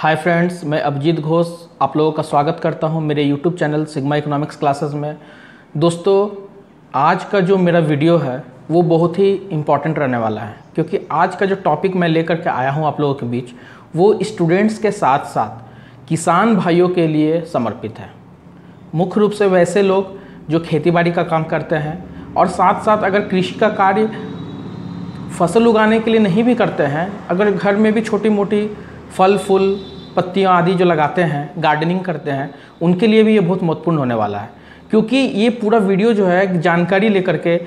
Hi friends, मैं अभिजीत घोष आप लोगों का स्वागत करता हूं मेरे YouTube channel sigma economics classes में। दोस्तों, आज का जो मेरा वीडियो है वो बहुत ही इम्पॉर्टेंट रहने वाला है, क्योंकि आज का जो टॉपिक मैं लेकर के आया हूं आप लोगों के बीच वो स्टूडेंट्स के साथ साथ किसान भाइयों के लिए समर्पित है। मुख्य रूप से वैसे लोग जो खेतीबाड़ी का काम करते हैं और साथ साथ अगर कृषि का कार्य फसल उगाने के लिए नहीं भी करते हैं, अगर घर में भी छोटी मोटी फल फूल पत्तियाँ आदि जो लगाते हैं, गार्डनिंग करते हैं, उनके लिए भी ये बहुत महत्वपूर्ण होने वाला है। क्योंकि ये पूरा वीडियो जो है जानकारी लेकर के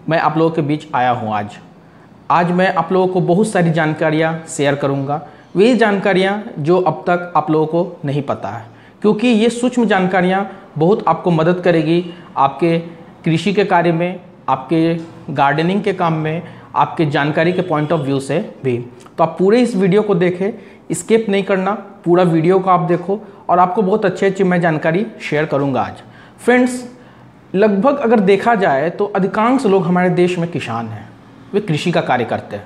मैं आप लोगों के बीच आया हूँ। आज मैं आप लोगों को बहुत सारी जानकारियाँ शेयर करूँगा, वे जानकारियाँ जो अब तक आप लोगों को नहीं पता है, क्योंकि ये सूक्ष्म जानकारियाँ बहुत आपको मदद करेगी आपके कृषि के कार्य में, आपके गार्डनिंग के काम में, आपके जानकारी के पॉइंट ऑफ व्यू से भी। तो आप पूरे इस वीडियो को देखें, स्किप नहीं करना, पूरा वीडियो को आप देखो और आपको बहुत अच्छी मैं जानकारी शेयर करूंगा आज। फ्रेंड्स, लगभग अगर देखा जाए तो अधिकांश लोग हमारे देश में किसान हैं, वे कृषि का कार्य करते हैं।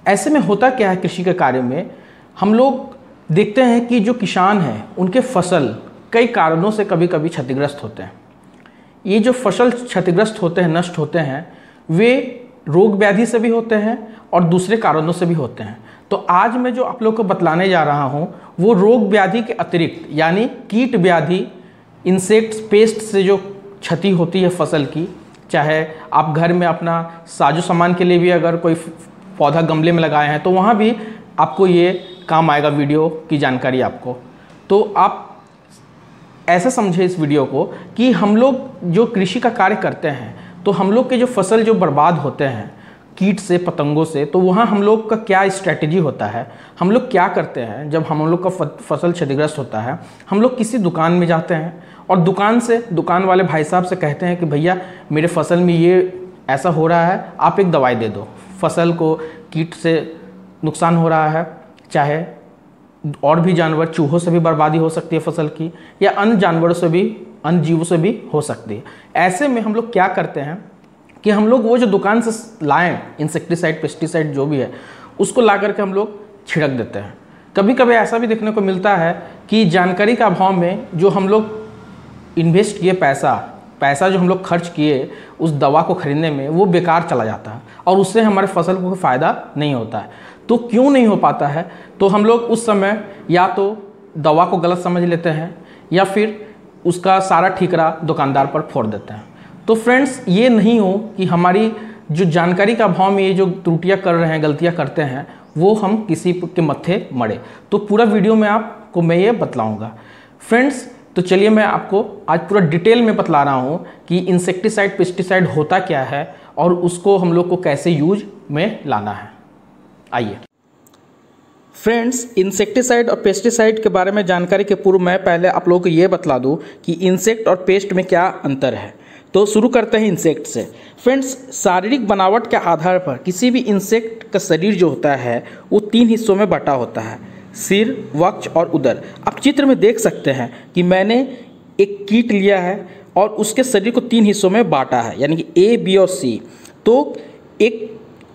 ऐसे में होता क्या है, कृषि के कार्य में हम लोग देखते हैं कि जो किसान हैं उनके फसल कई कारणों से कभी कभी क्षतिग्रस्त होते हैं। ये जो फसल क्षतिग्रस्त होते हैं, नष्ट होते हैं, वे रोग व्याधि से भी होते हैं और दूसरे कारणों से भी होते हैं। तो आज मैं जो आप लोग को बतलाने जा रहा हूं वो रोग व्याधि के अतिरिक्त, यानी कीट व्याधि, इंसेक्ट्स, पेस्ट से जो क्षति होती है फसल की, चाहे आप घर में अपना साजो सामान के लिए भी अगर कोई पौधा गमले में लगाए हैं तो वहाँ भी आपको ये काम आएगा, वीडियो की जानकारी आपको। तो आप ऐसा समझे इस वीडियो को कि हम लोग जो कृषि का कार्य करते हैं तो हम लोग के जो फसल जो बर्बाद होते हैं कीट से, पतंगों से, तो वहाँ हम लोग का क्या स्ट्रैटेजी होता है, हम लोग क्या करते हैं। जब हम लोग का फसल क्षतिग्रस्त होता है, हम लोग किसी दुकान में जाते हैं और दुकान वाले भाई साहब से कहते हैं कि भैया मेरे फसल में ये ऐसा हो रहा है, आप एक दवाई दे दो, फसल को कीट से नुकसान हो रहा है, चाहे और भी जानवर, चूहों से भी बर्बादी हो सकती है फसल की, या अन्य जानवरों से भी, अन्य जीवों से भी हो सकती है। ऐसे में हम लोग क्या करते हैं कि हम लोग वो जो दुकान से लाएं इंसेक्टिसाइड, पेस्टिसाइड जो भी है, उसको ला करके हम लोग छिड़क देते हैं। कभी कभी ऐसा भी देखने को मिलता है कि जानकारी का अभाव में जो हम लोग इन्वेस्ट किए पैसा जो हम लोग खर्च किए उस दवा को खरीदने में, वो बेकार चला जाता है और उससे हमारे फसल को फ़ायदा नहीं होता है। तो क्यों नहीं हो पाता है? तो हम लोग उस समय या तो दवा को गलत समझ लेते हैं या फिर उसका सारा ठिकरा दुकानदार पर फोड़ देते हैं। तो फ्रेंड्स, ये नहीं हो कि हमारी जो जानकारी का अभाव में ये जो त्रुटियां कर रहे हैं, गलतियां करते हैं, वो हम किसी के मत्थे मरे। तो पूरा वीडियो में आपको मैं ये बतलाऊंगा। फ्रेंड्स, तो चलिए मैं आपको आज पूरा डिटेल में बतला रहा हूँ कि इंसेक्टिसाइड, पेस्टिसाइड होता क्या है और उसको हम लोग को कैसे यूज में लाना है। आइए फ्रेंड्स, इंसेक्टिसाइड और पेस्टिसाइड के बारे में जानकारी के पूर्व मैं पहले आप लोगों को ये बतला दूं कि इंसेक्ट और पेस्ट में क्या अंतर है। तो शुरू करते हैं इंसेक्ट से। फ्रेंड्स, शारीरिक बनावट के आधार पर किसी भी इंसेक्ट का शरीर जो होता है वो 3 हिस्सों में बटा होता है, सिर, वक्ष और उदर। आप चित्र में देख सकते हैं कि मैंने एक कीट लिया है और उसके शरीर को 3 हिस्सों में बांटा है, यानी कि ए, बी और सी। तो एक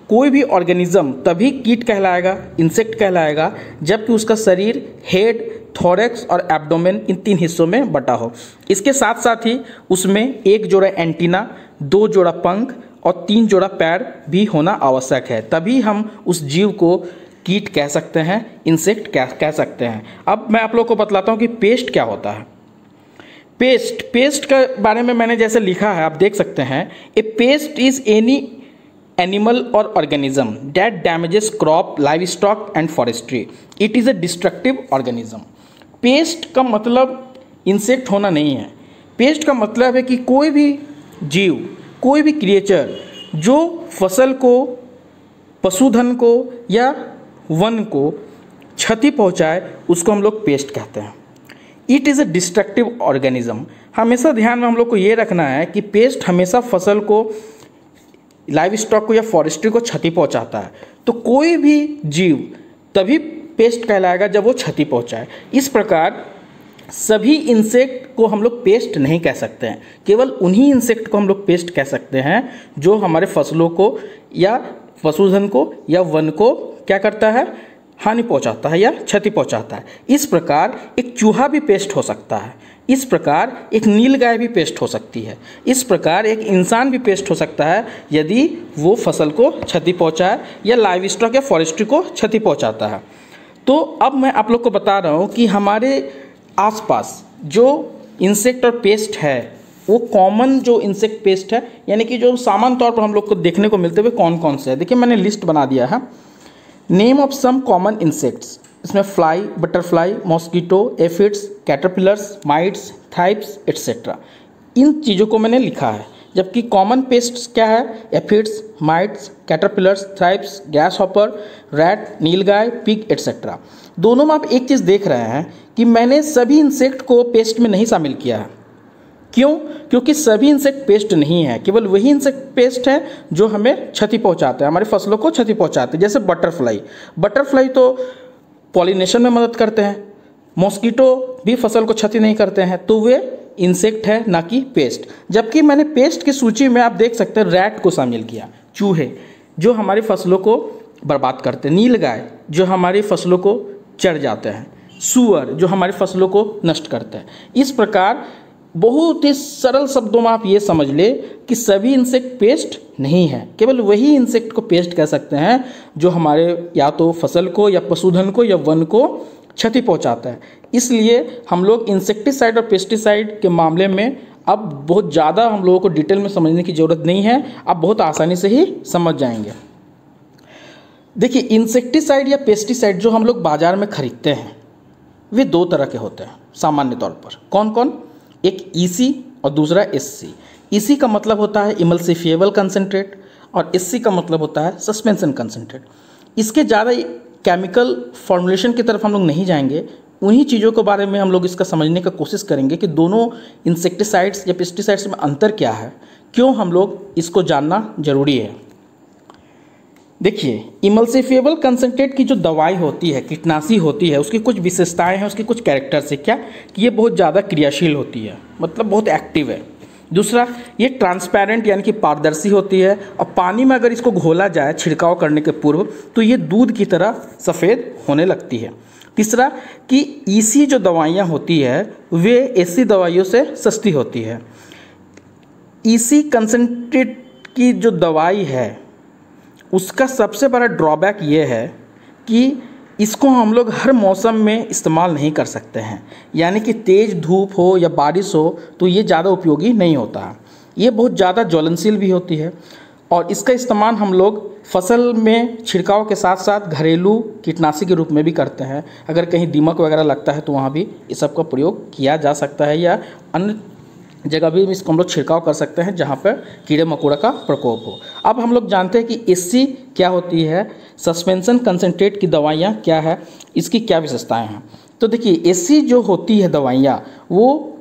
कोई भी ऑर्गेनिज्म तभी कीट कहलाएगा, इंसेक्ट कहलाएगा, जबकि उसका शरीर हेड, थोरैक्स और एब्डोमेन इन 3 हिस्सों में बटा हो। इसके साथ साथ ही उसमें 1 जोड़ा एंटीना, 2 जोड़ा पंख और 3 जोड़ा पैर भी होना आवश्यक है, तभी हम उस जीव को कीट कह सकते हैं, इंसेक्ट कह सकते हैं। अब मैं आप लोग को बतलाता हूँ कि पेस्ट क्या होता है। पेस्ट के बारे में मैंने जैसे लिखा है, आप देख सकते हैं, ए पेस्ट इज एनी एनिमल और organism that damages crop, live stock and forestry. It is a destructive organism. Paste का मतलब इंसेक्ट होना नहीं है। पेस्ट का मतलब है कि कोई भी जीव, कोई भी क्रिएचर जो फसल को, पशुधन को या वन को क्षति पहुंचाए, उसको हम लोग पेस्ट कहते हैं। It is a destructive organism. हमेशा ध्यान में हम लोग को ये रखना है कि पेस्ट हमेशा फसल को, लाइव स्टॉक को या फॉरेस्ट्री को क्षति पहुंचाता है। तो कोई भी जीव तभी पेस्ट कहलाएगा जब वो क्षति पहुंचाए। इस प्रकार सभी इंसेक्ट को हम लोग पेस्ट नहीं कह सकते हैं, केवल उन्हीं इंसेक्ट को हम लोग पेस्ट कह सकते हैं जो हमारे फसलों को या पशुधन को या वन को क्या करता है, हानि पहुंचाता है या क्षति पहुंचाता है। इस प्रकार एक चूहा भी पेस्ट हो सकता है, इस प्रकार एक नीलगाय भी पेस्ट हो सकती है, इस प्रकार एक इंसान भी पेस्ट हो सकता है यदि वो फसल को क्षति पहुंचाए या लाइव स्टॉक या फॉरेस्ट्री को क्षति पहुंचाता है। तो अब मैं आप लोग को बता रहा हूँ कि हमारे आसपास जो इंसेक्ट और पेस्ट है वो कॉमन जो इंसेक्ट पेस्ट है, यानी कि जो सामान्य तौर पर हम लोग को देखने को मिलते हुए कौन कौन से है। देखिए मैंने लिस्ट बना दिया है। Name of some common insects, इसमें fly, butterfly, mosquito, aphids, caterpillars, mites, thrips etcetera, इन चीज़ों को मैंने लिखा है। जबकि कॉमन पेस्ट्स क्या है? Aphids, mites, caterpillars, thrips, grasshopper, rat, नीलगाय, पिग एट्सेट्रा। दोनों में आप एक चीज़ देख रहे हैं कि मैंने सभी इंसेक्ट को पेस्ट में नहीं शामिल किया है। क्यों? क्योंकि सभी इंसेक्ट पेस्ट नहीं है, केवल वही इंसेक्ट पेस्ट है जो हमें क्षति पहुंचाते हैं, हमारी फसलों को क्षति पहुंचाते हैं। जैसे बटरफ्लाई तो पॉलिनेशन में मदद करते हैं, मॉस्किटो भी फसल को क्षति नहीं करते हैं, तो वे इंसेक्ट है ना कि पेस्ट। जबकि मैंने पेस्ट की सूची में आप देख सकते हैं रैट को शामिल किया, चूहे जो हमारी फसलों को बर्बाद करते हैं, नीलगाय जो हमारी फसलों को चढ़ जाते हैं, सूअर जो हमारी फसलों को नष्ट करते हैं। इस प्रकार बहुत ही सरल शब्दों में आप ये समझ ले कि सभी इंसेक्ट पेस्ट नहीं है, केवल वही इंसेक्ट को पेस्ट कह सकते हैं जो हमारे या तो फसल को या पशुधन को या वन को क्षति पहुंचाता है। इसलिए हम लोग इंसेक्टिसाइड और पेस्टिसाइड के मामले में अब बहुत ज़्यादा हम लोगों को डिटेल में समझने की ज़रूरत नहीं है, आप बहुत आसानी से ही समझ जाएंगे। देखिए इंसेक्टिसाइड या पेस्टिसाइड जो हम लोग बाज़ार में खरीदते हैं वे दो तरह के होते हैं सामान्य तौर पर। कौन कौन? एक ईसी और दूसरा एससी। ईसी का मतलब होता है इमल्सिफिएबल कंसंट्रेट और एससी का मतलब होता है सस्पेंशन कंसंट्रेट। इसके ज़्यादा केमिकल फॉर्मुलेशन की तरफ हम लोग नहीं जाएंगे, उन्हीं चीज़ों के बारे में हम लोग इसका समझने का कोशिश करेंगे कि दोनों इंसेक्टिसाइड्स या पेस्टिसाइड्स में अंतर क्या है, क्यों हम लोग इसको जानना जरूरी है। देखिए इमल्सिफिएबल कंसंट्रेट की जो दवाई होती है, कीटनाशी होती है, उसकी कुछ विशेषताएं हैं, उसकी कुछ कैरेक्टर्स है। क्या कि ये बहुत ज़्यादा क्रियाशील होती है, मतलब बहुत एक्टिव है। दूसरा, ये ट्रांसपेरेंट यानी कि पारदर्शी होती है और पानी में अगर इसको घोला जाए छिड़काव करने के पूर्व तो ये दूध की तरह सफ़ेद होने लगती है। तीसरा कि ईसी जो दवाइयाँ होती है वे एसी दवाइयों से सस्ती होती है। ईसी कंसंट्रेट की जो दवाई है उसका सबसे बड़ा ड्रॉबैक ये है कि इसको हम लोग हर मौसम में इस्तेमाल नहीं कर सकते हैं, यानी कि तेज़ धूप हो या बारिश हो तो ये ज़्यादा उपयोगी नहीं होता है। ये बहुत ज़्यादा ज्वलनशील भी होती है और इसका इस्तेमाल हम लोग फसल में छिड़काव के साथ साथ घरेलू कीटनाशी के रूप में भी करते हैं। अगर कहीं दीमक वगैरह लगता है तो वहाँ भी इस सब का प्रयोग किया जा सकता है, या अन्य जगह भी इसको हम लोग छिड़काव कर सकते हैं जहाँ पर कीड़े मकोड़ा का प्रकोप हो। अब हम लोग जानते हैं कि एससी क्या होती है, सस्पेंशन कंसंट्रेट की दवाइयाँ क्या है, इसकी क्या विशेषताएं हैं। तो देखिए एससी जो होती है दवाइयाँ वो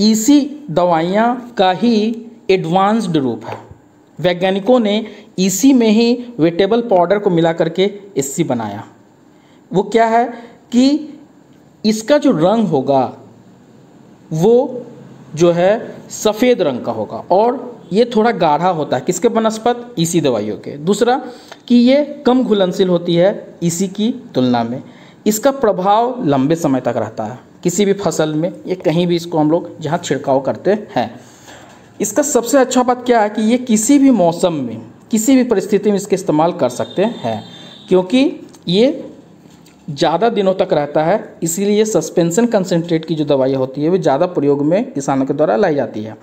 ईसी दवाइयाँ का ही एडवांस्ड रूप है। वैज्ञानिकों ने ईसी में ही वेटेबल पाउडर को मिला करके एससी बनाया। वो क्या है कि इसका जो रंग होगा वो जो है सफ़ेद रंग का होगा और ये थोड़ा गाढ़ा होता है, किसके बनस्पत? ईसी दवाइयों के। दूसरा कि ये कम घुलनशील होती है ईसी की तुलना में। इसका प्रभाव लंबे समय तक रहता है किसी भी फसल में, ये कहीं भी इसको हम लोग जहाँ छिड़काव करते हैं। इसका सबसे अच्छा बात क्या है कि ये किसी भी मौसम में किसी भी परिस्थिति में इसके इस्तेमाल कर सकते हैं, क्योंकि ये ज़्यादा दिनों तक रहता है। इसीलिए सस्पेंशन कंसंट्रेट की जो दवाई होती है वो ज़्यादा प्रयोग में किसानों के द्वारा लाई जाती है।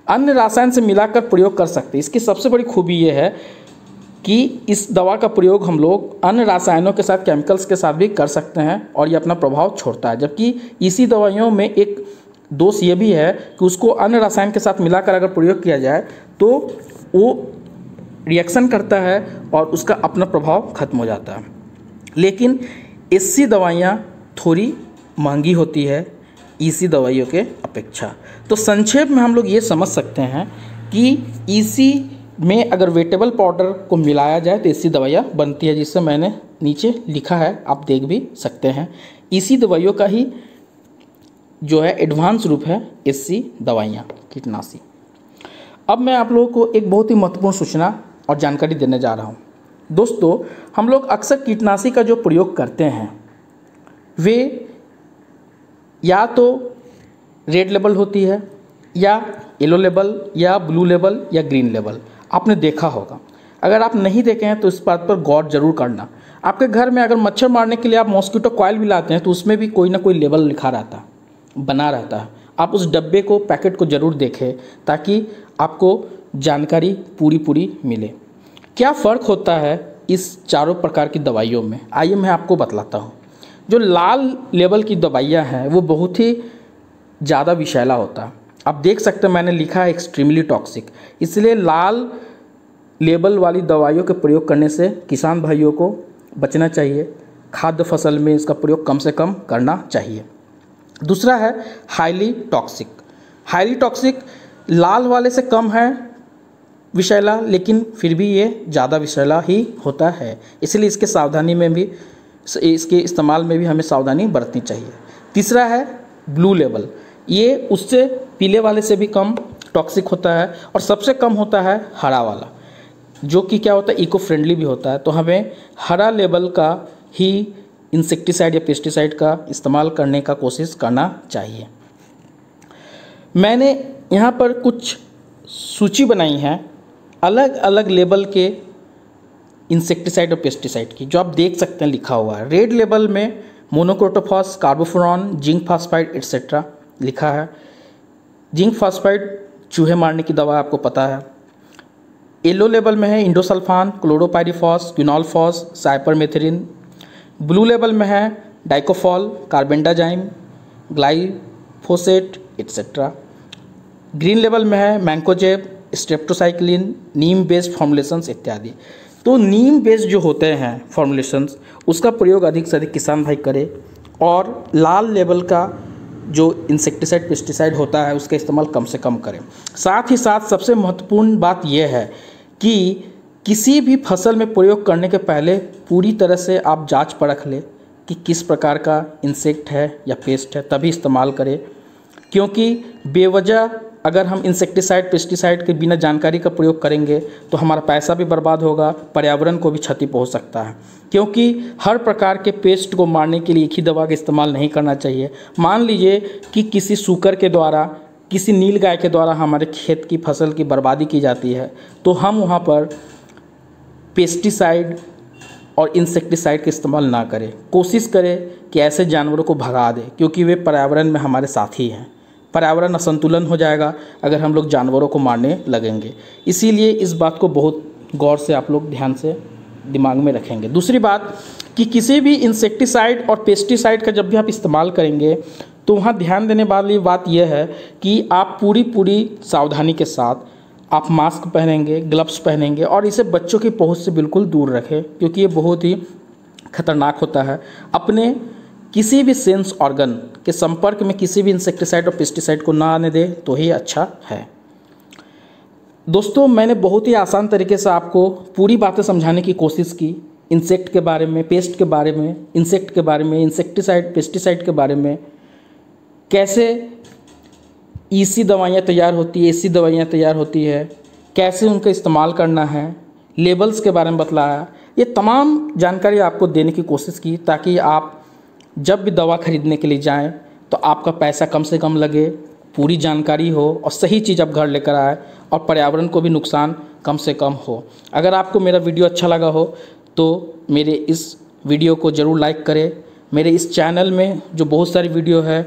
अन्य रसायन से मिलाकर प्रयोग कर सकते हैं। इसकी सबसे बड़ी खूबी ये है कि इस दवा का प्रयोग हम लोग अन्य रसायनों के साथ, केमिकल्स के साथ भी कर सकते हैं और ये अपना प्रभाव छोड़ता है। जबकि इसी दवाइयों में एक दोष ये भी है कि उसको अन्य रसायन के साथ मिलाकर अगर प्रयोग किया जाए तो वो रिएक्शन करता है और उसका अपना प्रभाव खत्म हो जाता है। लेकिन एससी दवाइयाँ थोड़ी महंगी होती है ईसी दवाइयों के अपेक्षा। तो संक्षेप में हम लोग ये समझ सकते हैं कि ईसी में अगर वेटेबल पाउडर को मिलाया जाए तो एससी दवाइयाँ बनती है, जिससे मैंने नीचे लिखा है, आप देख भी सकते हैं। ईसी दवाइयों का ही जो है एडवांस रूप है एससी दवाइयाँ, कीटनाशी। अब मैं आप लोगों को एक बहुत ही महत्वपूर्ण सूचना और जानकारी देने जा रहा हूँ। दोस्तों, हम लोग अक्सर कीटनाशी का जो प्रयोग करते हैं वे या तो रेड लेबल होती है या येलो लेबल या ब्लू लेबल या ग्रीन लेबल। आपने देखा होगा। अगर आप नहीं देखे हैं तो इस बात पर गौर जरूर करना। आपके घर में अगर मच्छर मारने के लिए आप मॉस्किटो कॉइल भी लाते हैं तो उसमें भी कोई ना कोई लेबल लिखा रहता है, बना रहता है। आप उस डब्बे को, पैकेट को ज़रूर देखें ताकि आपको जानकारी पूरी मिले। क्या फ़र्क होता है इस चारों प्रकार की दवाइयों में, आइए मैं आपको बतलाता हूँ। जो लाल लेबल की दवाइयाँ हैं वो बहुत ही ज़्यादा विषैला होता है। आप देख सकते हैं मैंने लिखा है एक्सट्रीमली टॉक्सिक, इसलिए लाल लेबल वाली दवाइयों के प्रयोग करने से किसान भाइयों को बचना चाहिए। खाद्य फसल में इसका प्रयोग कम से कम करना चाहिए। दूसरा है हाईली टॉक्सिक। हाईली टॉक्सिक लाल वाले से कम है विषैला, लेकिन फिर भी ये ज़्यादा विषैला ही होता है, इसलिए इसके सावधानी में भी, इसके इस्तेमाल में भी हमें सावधानी बरतनी चाहिए। तीसरा है ब्लू लेबल। ये उससे पीले वाले से भी कम टॉक्सिक होता है और सबसे कम होता है हरा वाला, जो कि क्या होता है, इको फ्रेंडली भी होता है। तो हमें हरा लेबल का ही इंसेक्टिसाइड या पेस्टिसाइड का इस्तेमाल करने का कोशिश करना चाहिए। मैंने यहाँ पर कुछ सूची बनाई है अलग अलग लेबल के इंसेक्टिसाइड और पेस्टिसाइड की, जो आप देख सकते हैं लिखा हुआ है। रेड लेबल में मोनोक्रोटोफॉस, कार्बोफुरॉन, जिंक फॉस्फाइड एक्सेट्रा लिखा है। जिंक फॉस्फाइड चूहे मारने की दवा आपको पता है। येलो लेबल में है endosulfan, chlorpyrifos, quinalphos, cypermethrin. Blue label में है dicofol, carbendazim, glyphosate etcetera. Green label में है मैंकोजेब, स्ट्रेप्टोसाइक्लिन, नीम बेस्ड फॉर्मुलेशंस इत्यादि। तो नीम बेस्ड जो होते हैं फॉर्मुलेशंस, उसका प्रयोग अधिक से अधिक किसान भाई करें और लाल लेबल का जो इंसेक्टिसाइड पेस्टिसाइड होता है उसका इस्तेमाल कम से कम करें। साथ ही साथ सबसे महत्वपूर्ण बात यह है कि किसी भी फसल में प्रयोग करने के पहले पूरी तरह से आप जांच परख लें कि किस प्रकार का इंसेक्ट है या पेस्ट है, तभी इस्तेमाल करें। क्योंकि बेवजह अगर हम इंसेक्टिसाइड पेस्टिसाइड के बिना जानकारी का प्रयोग करेंगे तो हमारा पैसा भी बर्बाद होगा, पर्यावरण को भी क्षति पहुंच सकता है। क्योंकि हर प्रकार के पेस्ट को मारने के लिए एक ही दवा का इस्तेमाल नहीं करना चाहिए। मान लीजिए कि किसी सूकर के द्वारा, किसी नील गाय के द्वारा हमारे खेत की फसल की बर्बादी की जाती है, तो हम वहाँ पर पेस्टिसाइड और इंसेक्टिसाइड का इस्तेमाल ना करें। कोशिश करें कि ऐसे जानवरों को भगा दें, क्योंकि वे पर्यावरण में हमारे साथी हैं। पर्यावरण असंतुलन हो जाएगा अगर हम लोग जानवरों को मारने लगेंगे। इसीलिए इस बात को बहुत गौर से आप लोग ध्यान से दिमाग में रखेंगे। दूसरी बात कि किसी भी इंसेक्टिसाइड और पेस्टिसाइड का जब भी आप इस्तेमाल करेंगे तो वहाँ ध्यान देने वाली बात यह है कि आप पूरी सावधानी के साथ आप मास्क पहनेंगे, ग्लव्स पहनेंगे और इसे बच्चों की पहुंच से बिल्कुल दूर रखें, क्योंकि ये बहुत ही खतरनाक होता है। अपने किसी भी सेंस ऑर्गन के संपर्क में किसी भी इंसेक्टिसाइड और पेस्टिसाइड को ना आने दें तो ही अच्छा है। दोस्तों, मैंने बहुत ही आसान तरीके से आपको पूरी बातें समझाने की कोशिश की। इंसेक्ट के बारे में, पेस्ट के बारे में, इंसेक्ट के बारे में, इंसेक्टिसाइड पेस्टिसाइड के बारे में, कैसे ईसी दवाइयाँ तैयार होती है, एसी दवाइयाँ तैयार होती है, कैसे उनका इस्तेमाल करना है, लेबल्स के बारे में बतलाया। ये तमाम जानकारी आपको देने की कोशिश की ताकि आप जब भी दवा खरीदने के लिए जाएं तो आपका पैसा कम से कम लगे, पूरी जानकारी हो और सही चीज़ आप घर लेकर आए और पर्यावरण को भी नुकसान कम से कम हो। अगर आपको मेरा वीडियो अच्छा लगा हो तो मेरे इस वीडियो को ज़रूर लाइक करें। मेरे इस चैनल में जो बहुत सारी वीडियो है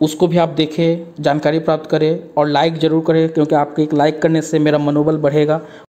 उसको भी आप देखें, जानकारी प्राप्त करें और लाइक ज़रूर करें, क्योंकि आपके एक लाइक करने से मेरा मनोबल बढ़ेगा।